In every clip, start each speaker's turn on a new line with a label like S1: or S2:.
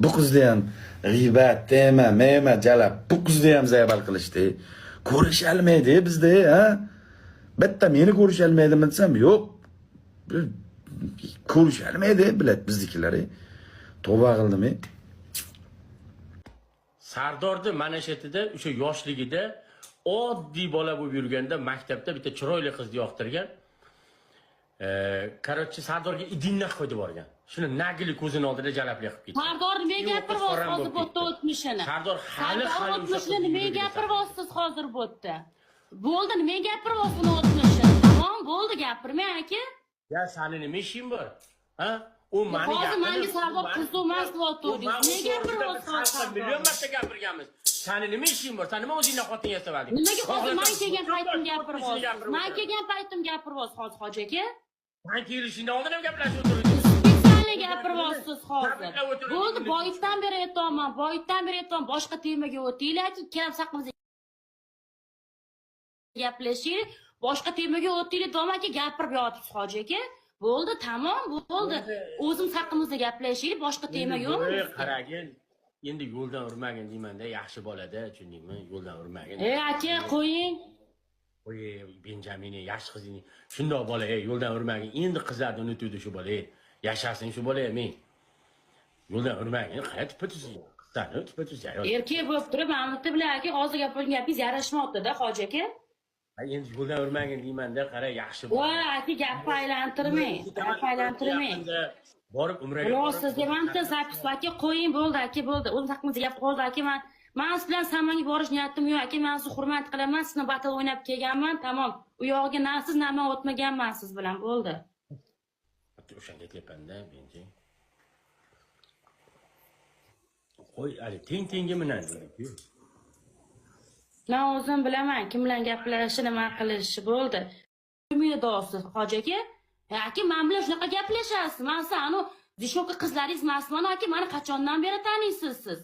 S1: Bu qizni ham g'iybat, tema, mema jalab, bu qizni ham zaybal qilishdi. Ko'risholmaydi bizda, ha? Bitta meni ko'risholmaydimi desam, yo'q. Ko'risholmaydi, biladi biznikilar. Tavba qildim.
S2: Sardorni mana shu yerda o'sha yoshligida oddiy bola bo'lib yurganda maktabda bitta chiroyli qizni yoqtirgan. Короче, Sardorga idinna qo'ydi borgan. Shuni nagili ko'zini oldida jalabli qilib ketdi.
S3: Sardor nimaga gapiryapsiz hozir bu yerda o'tmishini?
S2: Sardor hali
S3: o'tmishini nimaga gapiryapsiz hozir bu yerda? Bo'ldi, nimaga gapiryapsiz uni o'tmishini? Tamom, bo'ldi, gapirmang aka.
S2: Ya seni nima ishing bor? Ha? U meni
S3: hozir menga Sardor qiz emas deyapsiz. Nimaga gapiryapsiz hozir?
S2: Million marta gapirganmiz. Seni nima ishing bor? Sen nima o'zingni xotin yasavalding?
S3: Nimaga hozir men kelgan paytim gapiryapsiz? Men kelgan paytim gapiryapsiz hozir hoji aka.
S2: Men kelishingdan oldin ham gaplashib o'tirdik.
S3: Spesialni gapiryapsiz hozir. Bo'ldi, boyitdan beri aytaman, boshqa temaga o'tinglarki, kelam saqimizga gaplashing, boshqa temaga o'tinglar, domaka gapirib yotibsiz hoji aka. Bo'ldi, tamom, bo'ldi. O'zim haqimizda gaplashing, boshqa tema yo'q.
S2: Qaragin, endi yo'ldan urmagin deymanda, yaxshi bo'ladi, tushundingmi? Yo'ldan urmagin.
S3: Aka, qo'ying.
S2: Oy, Benjamini, yaxshi qizing. Shundoq bola, yo'ldan urmagin. Endi qizlarni unutdi shu bola. Yashasin shu bola, men. Yo'ldan urmagin, qaytib ketasiz. Qizlarni tutasiz.
S3: Erkak bo'lib turib, Mahmudda bilan aka hozir gapirgan gapingiz yarashmoqda-da, hoji aka.
S2: Endi yo'ldan urmagin deymanda, qara, yaxshi bo'ladi.
S3: Voy, aka, gapni aylantirmang.
S2: Borib umraga.
S3: Yo'q, sizga manta zapis aka qo'ying, bo'ldi aka, bo'ldi. O'z haqimizda gap qoldi aka, men siz bilan Samarga borish niyatim yo'q aka, men sizni hurmat qilaman, sizni battle o'ynab kelganman, tamom. U yog'iga na siz, na men o'tmaganman siz bilan, bo'ldi.
S2: O'shanga aytyapman-da, menchi. Qo'y, ali teng-tengi bilan dedi-ku.
S3: Men o'zim bilaman, kim bilan gaplashishni, nima qilishni, bo'ldi. Meni do'stsiz, hoji aka. Aka, men bilan shunaqa gaplashasiz. Men sani dishoka qizlaringiz emasman, aka, meni qachondan beri taniysiz siz?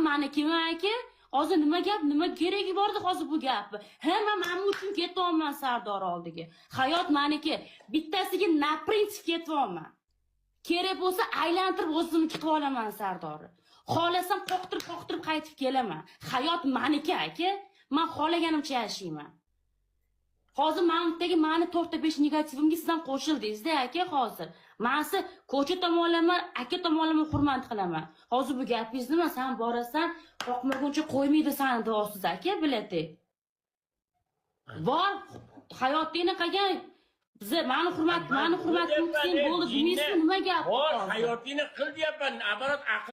S3: Meniki aka, hozir nima gap, nima keragi bordi hozir bu gapni? Men uchun ketyapman Sardor oldiga. Hayot meniki, bittasiga na prinsip ketyapman. Kerak bo'lsa aylantirib o'zimniki qilib olaman Sardorni. Xohlasam qoqtirib qaytib kelaman. Hayot meniki aka, men xohlaganimcha yashayman. Hozir Mahmuddagi meni 4-5 negativimga siz ham qo'shildingiz-da aka hozir. Men sizni ko'cha tomonlama, aka tomonlama hurmat qilaman. Hozir bu gapingizni nima, sen borasan, qoqmaguncha qo'ymaydi seni do'stsiz aka, biladi. Bor, hayotingni qilgan meni hurmat qilsang bo'ldi, demaysiz nima gap?
S2: Bor, hayotingni qil deyapman, abarat